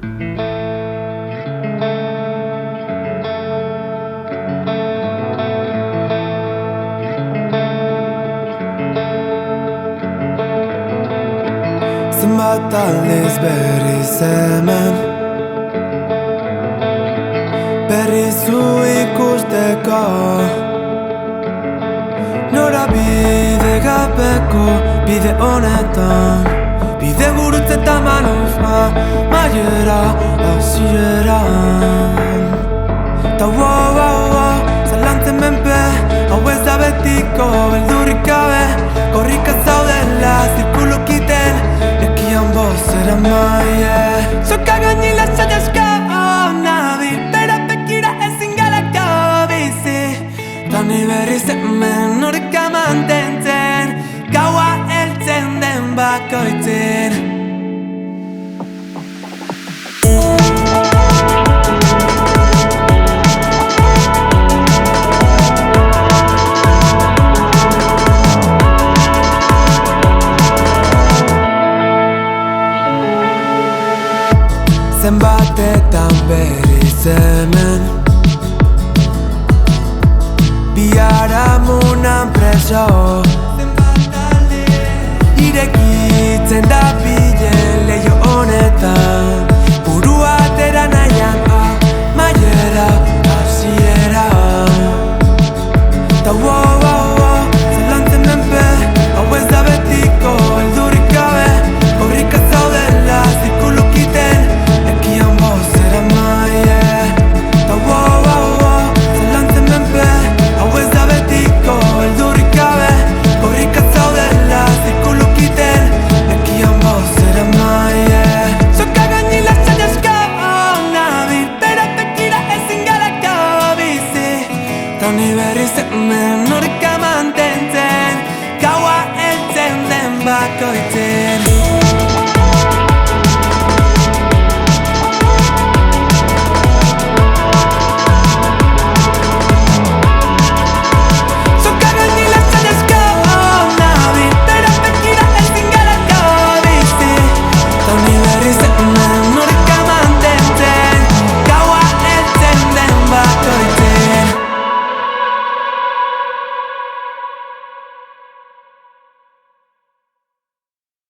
Zenbat aldiz berriz hemen berriz zu ikusteko norabide gabeko bide honetan bide gurutze eta manuzma maiera hasieran ta zalantzen menpe hau ez da betiko beldurik gabe korrika zaudela zirkulu kiten nekian bozera maie soka gainila sadaska nabil bera bekira ezin galako bizi tani berriz hemen noreka mantentzen gaua heltzen den bakoitzen Zenbatetan berriz hemen biharamunan preso Zenbat aldi irekitzen da